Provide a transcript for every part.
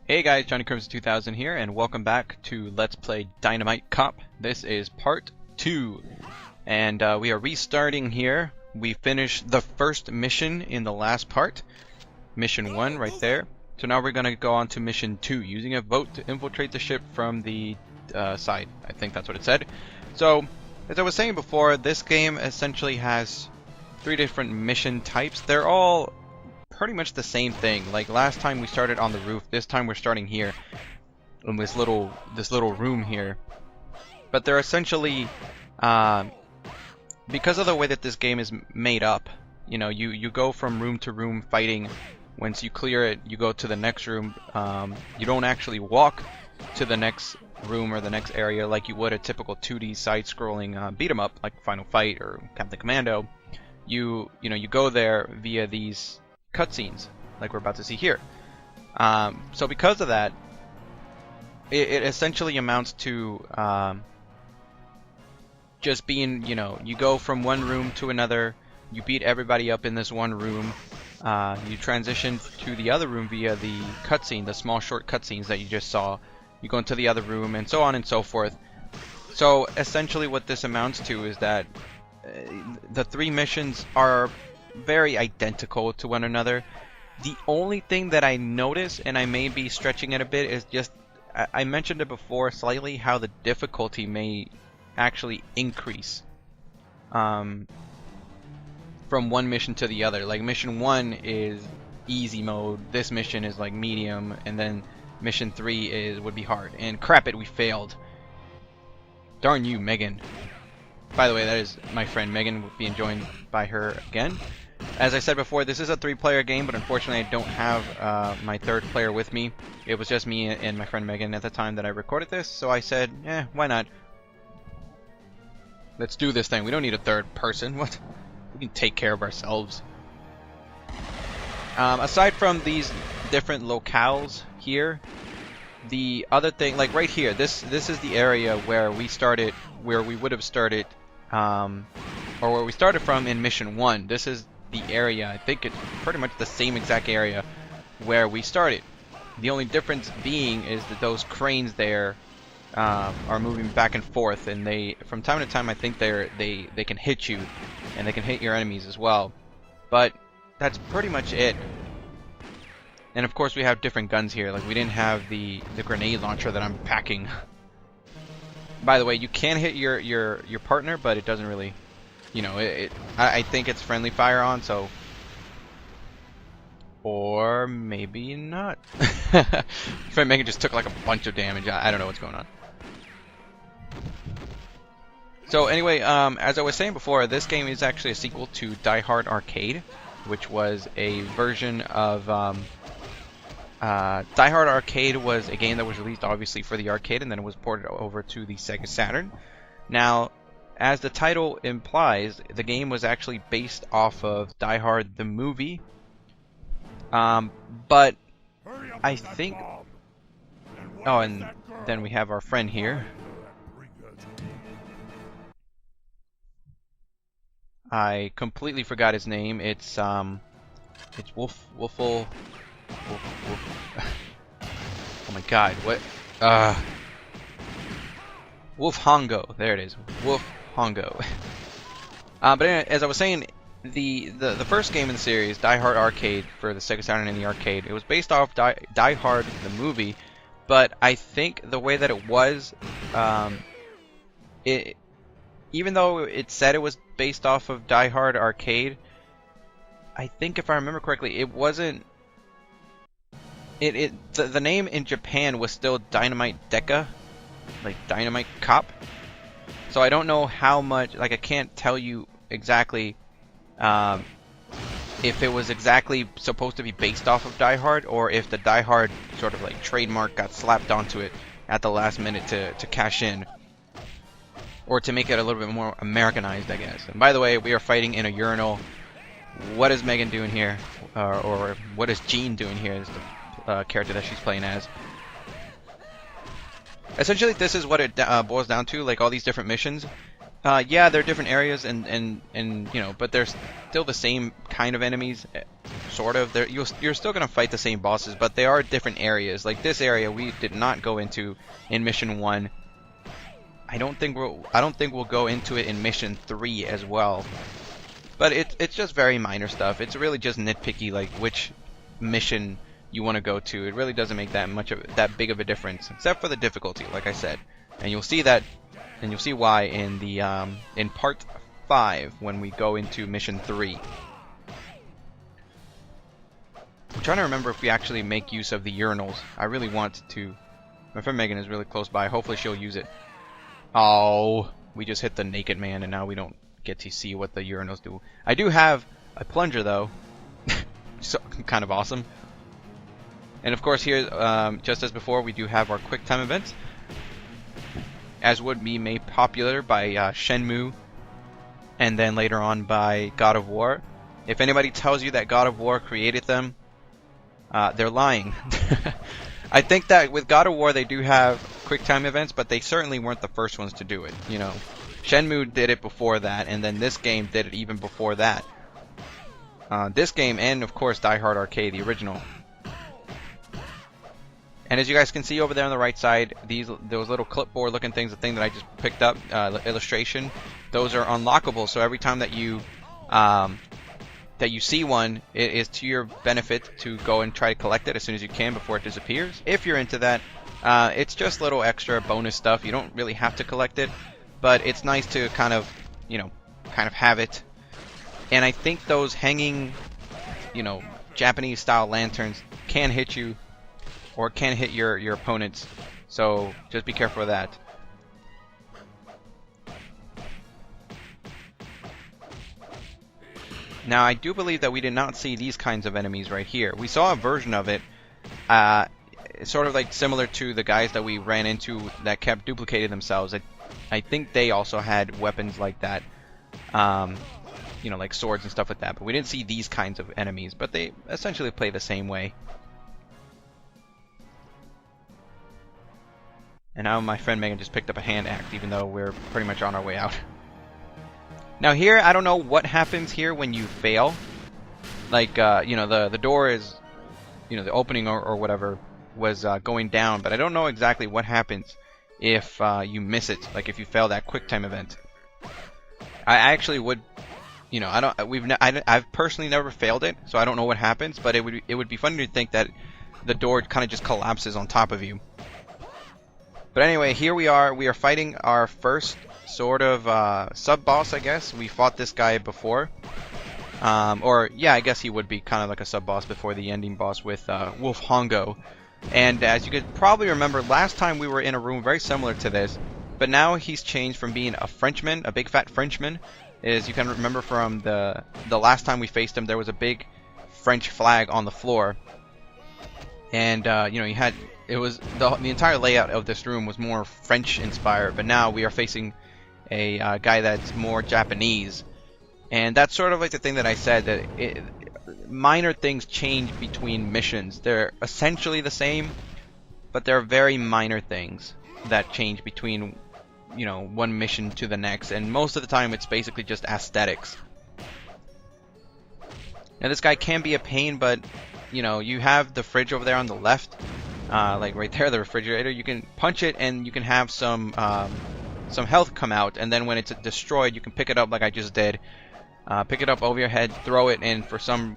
Hey guys, Johnny Crimson 2000 here, and welcome back to Let's Play Dynamite Cop. This is part 2, and we are restarting here. We finished the first mission in the last part, mission 1 right there. So now we're going to go on to mission 2, using a boat to infiltrate the ship from the side. I think that's what it said. So, as I was saying before, this game essentially has 3 different mission types. They're all pretty much the same thing. Like last time we started on the roof, this time we're starting here in this little room here. But they're essentially because of the way that this game is made up, you know, you go from room to room fighting. Once you clear it, you go to the next room. You don't actually walk to the next room or the next area like you would a typical 2D side-scrolling beat 'em up like Final Fight or Captain Commando. You go there via these cutscenes like we're about to see here. So because of that, it essentially amounts to just being, you go from one room to another, you beat everybody up in this one room, you transition to the other room via the cutscene, the small short cutscenes that you just saw, you go into the other room, and so on and so forth. So essentially what this amounts to is that the 3 missions are very identical to one another. The only thing that I notice, and I may be stretching it a bit, is just, I mentioned it before slightly, how the difficulty may actually increase from one mission to the other. Like mission 1 is easy mode, this mission is like medium, and then mission 3 would be hard. And crap it, we failed. Darn you, Megan. By the way, that is my friend Megan, being joined by her again. As I said before, this is a 3-player game, but unfortunately I don't have my 3rd player with me. It was just me and my friend Megan at the time that I recorded this, so I said, why not? Let's do this thing. We don't need a 3rd person. What? We can take care of ourselves. Aside from these different locales here, the other thing, like right here, this is the area where we started, where we would have started, or where we started from in mission 1. This is the area, I think it's pretty much the same exact area where we started. The only difference being is that those cranes there are moving back and forth, and they, from time to time, I think they can hit you, and they can hit your enemies as well. But that's pretty much it. And of course we have different guns here. Like we didn't have the grenade launcher that I'm packing. By the way, you can hit your partner, but it doesn't really, I think it's friendly fire on, so, or maybe not. Friend Megan just took like a bunch of damage. I don't know what's going on. So anyway, as I was saying before, this game is actually a sequel to Die Hard Arcade, which was a version of Die Hard Arcade was a game that was released obviously for the arcade, and then it was ported over to the Sega Saturn. Now, as the title implies, the game was actually based off of Die Hard the movie, but I think, oh, and then we have our friend here. I completely forgot his name. It's Wolf. Oh my God, what? Wolf Hongo. There it is. Wolf Hongo. But anyway, as I was saying, the first game in the series, Die Hard Arcade for the Sega Saturn and the arcade, it was based off Die Hard the movie, but I think the way that it was, even though it said it was based off of Die Hard Arcade, I think if I remember correctly, it wasn't. The name in Japan was still Dynamite Deca, like Dynamite Cop. So I don't know how much, like I can't tell you exactly if it was exactly supposed to be based off of Die Hard, or if the Die Hard sort of like trademark got slapped onto it at the last minute to cash in, or to make it a little bit more Americanized, I guess. And by the way, we are fighting in a urinal. What is Megan doing here, or what is Jean doing here? Is the character that she's playing as. Essentially, this is what it boils down to, like all these different missions. Yeah, they're different areas, and but they're still the same kind of enemies, sort of. You're still gonna fight the same bosses, but they are different areas. Like this area, we did not go into in mission 1. I don't think we'll go into it in mission 3 as well. But it's just very minor stuff. It's really just nitpicky, like which mission you want to go to. It really doesn't make that big of a difference, except for the difficulty, like I said. And you'll see that, and you'll see why in the in part 5 when we go into mission 3. I'm trying to remember if we actually make use of the urinals. I really want to. My friend Megan is really close by. Hopefully she'll use it. Oh, we just hit the naked man, and now we don't get to see what the urinals do. I do have a plunger though, so kind of awesome. And of course here, just as before, we do have our quick time events, as would be made popular by Shenmue, and then later on by God of War. If anybody tells you that God of War created them, they're lying. I think that with God of War they do have quick time events, but they certainly weren't the first ones to do it. You know, Shenmue did it before that, and then this game did it even before that. This game, and of course Die Hard Arcade, the original. And as you guys can see over there on the right side, those little clipboard looking things, the thing that I just picked up, illustration, those are unlockable. So every time that you see one, it is to your benefit to go and try to collect it as soon as you can before it disappears. If you're into that, it's just little extra bonus stuff. You don't really have to collect it, but it's nice to kind of have it. And I think those hanging, Japanese style lanterns can hit you, or can hit your opponents. So just be careful of that. Now I do believe that we did not see these kinds of enemies right here. We saw a version of it, sort of like similar to the guys that we ran into that kept duplicating themselves. I think they also had weapons like that, like swords and stuff like that. But we didn't see these kinds of enemies, but they essentially play the same way. And now my friend Megan just picked up a hand axe, even though we're pretty much on our way out. Now here, I don't know what happens here when you fail. Like, the door is, the opening or whatever was going down, but I don't know exactly what happens if you miss it. Like if you fail that quick time event. I actually would, I've personally never failed it, so I don't know what happens. But it would be funny to think that the door kind of just collapses on top of you. But anyway, here we are. We are fighting our first sort of sub-boss, I guess. We fought this guy before. I guess he would be kind of like a sub-boss before the ending boss with Wolf Hongo. And as you could probably remember, last time we were in a room very similar to this. But now he's changed from being a Frenchman, a big fat Frenchman. As you can remember from the last time we faced him, there was a big French flag on the floor. And, the entire layout of this room was more French inspired, but now we are facing a guy that's more Japanese. And that's sort of like the thing that I said, that minor things change between missions. They're essentially the same, but there are very minor things that change between, one mission to the next. And most of the time it's basically just aesthetics. Now this guy can be a pain, but you have the fridge over there on the left, like right there, the refrigerator. You can punch it and you can have some health come out, and then when it's destroyed you can pick it up like I just did. Pick it up over your head, throw it, and for some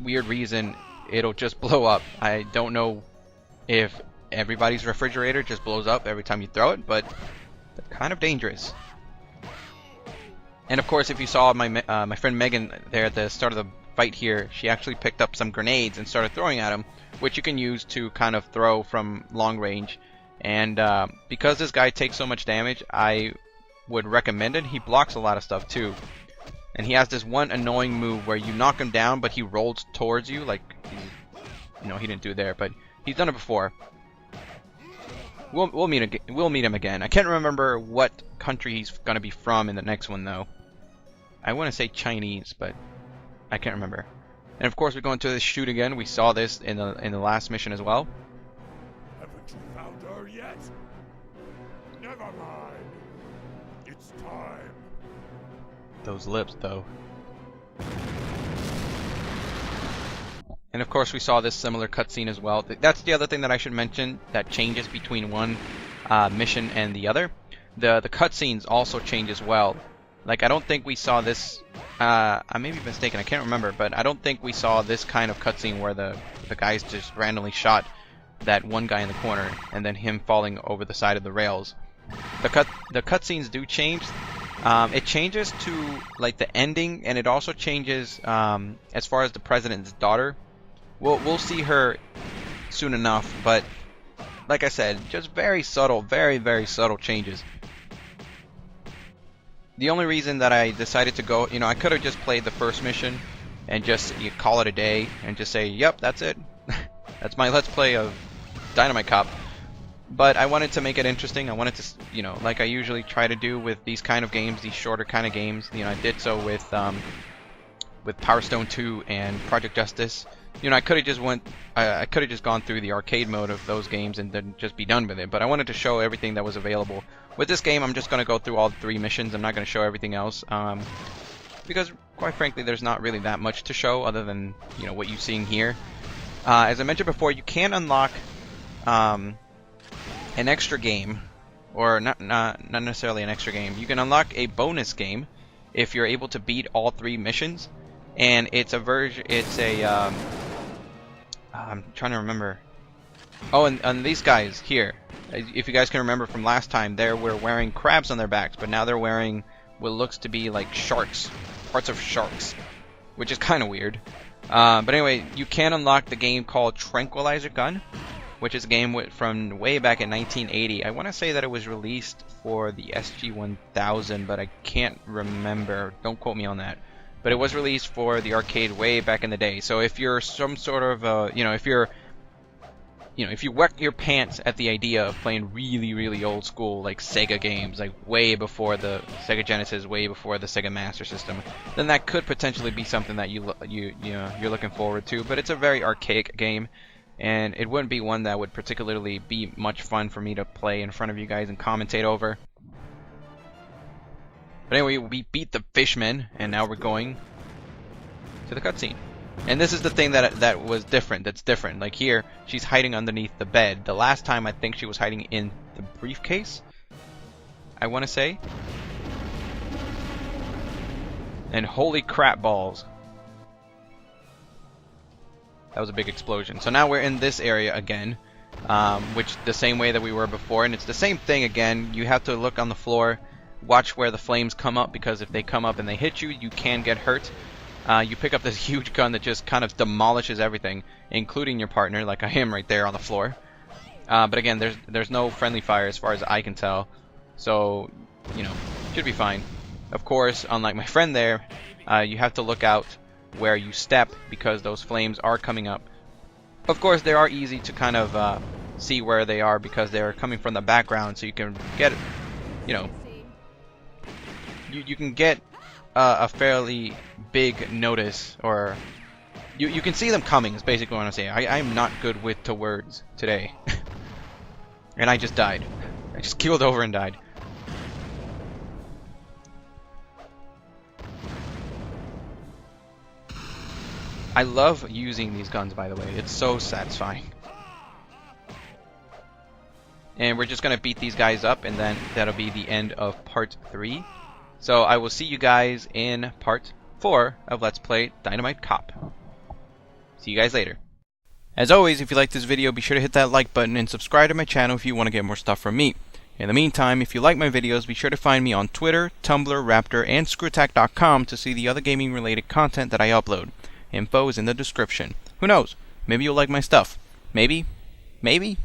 weird reason it'll just blow up. I don't know if everybody's refrigerator just blows up every time you throw it, but they're kind of dangerous. And of course, if you saw my friend Megan there at the start of the fight here, she actually picked up some grenades and started throwing at him, which you can use to kind of throw from long range. And because this guy takes so much damage, I would recommend it. He blocks a lot of stuff too. And he has this one annoying move where you knock him down, but he rolls towards you, like, he didn't do it there, but he's done it before. We'll meet him again. I can't remember what country he's gonna be from in the next one though. I want to say Chinese, but I can't remember. And of course, we're going to the shoot again. We saw this in the last mission as well. Haven't you found her yet? Never mind. It's time. Those lips, though. And of course we saw this similar cutscene as well. That's the other thing that I should mention that changes between one mission and the other. The cutscenes also change as well. Like, I don't think we saw this, I may be mistaken, I can't remember, but I don't think we saw this kind of cutscene where the guys just randomly shot that one guy in the corner and then him falling over the side of the rails. The cutscenes do change. It changes to like the ending, and it also changes as far as the president's daughter. We'll see her soon enough, but like I said, just very subtle, very, very subtle changes. The only reason that I decided to go, I could have just played the first mission and just call it a day and just say, yep, that's it. That's my Let's Play of Dynamite Cop. But I wanted to make it interesting. I wanted to, like I usually try to do with these kind of games, these shorter kind of games. I did so with Power Stone 2 and Project Justice. I could have just I could have just gone through the arcade mode of those games and then just be done with it. But I wanted to show everything that was available. With this game, I'm just going to go through all 3 missions. I'm not going to show everything else. Because, quite frankly, there's not really that much to show other than, what you're seeing here. As I mentioned before, you can unlock an extra game. Or not necessarily an extra game. You can unlock a bonus game if you're able to beat all 3 missions. And it's a version, I'm trying to remember. Oh, and these guys here, if you guys can remember from last time, they were wearing crabs on their backs, but now they're wearing what looks to be like sharks, parts of sharks, which is kind of weird. But anyway, you can unlock the game called Tranquilizer Gun, which is a game from way back in 1980. I want to say that it was released for the SG-1000, but I can't remember. Don't quote me on that. But it was released for the arcade way back in the day. So if you're some sort of, if you wet your pants at the idea of playing really, really old school like Sega games, like way before the Sega Genesis, way before the Sega Master System, then that could potentially be something that you're looking forward to. But it's a very archaic game, and it wouldn't be one that would particularly be much fun for me to play in front of you guys and commentate over. But anyway, we beat the fishmen, and now we're going to the cutscene. And this is the thing that was different. That's different. Like here, she's hiding underneath the bed. The last time, I think she was hiding in the briefcase, I want to say. And holy crap balls. That was a big explosion. So now we're in this area again, which the same way that we were before. And it's the same thing again. You have to look on the floor. Watch where the flames come up, because if they come up and they hit you, you can get hurt. You pick up this huge gun that just kind of demolishes everything, including your partner, like I am right there on the floor. But again, there's no friendly fire as far as I can tell, so should be fine. Of course, unlike my friend there, you have to look out where you step, because those flames are coming up. Of course, they are easy to kind of see where they are, because they're coming from the background, so you can get you can get a fairly big notice, or you can see them coming, is basically what I'm saying. I'm not good with words today. And I just died. I just keeled over and died. I love using these guns, by the way. It's so satisfying. And we're just going to beat these guys up, and then that'll be the end of part 3. So I will see you guys in part 4 of Let's Play Dynamite Cop. See you guys later. As always, if you like this video, be sure to hit that like button and subscribe to my channel if you want to get more stuff from me. In the meantime, if you like my videos, be sure to find me on Twitter, Tumblr, Raptr, and Screwattack.com to see the other gaming related content that I upload. Info is in the description. Who knows? Maybe you'll like my stuff. Maybe. Maybe.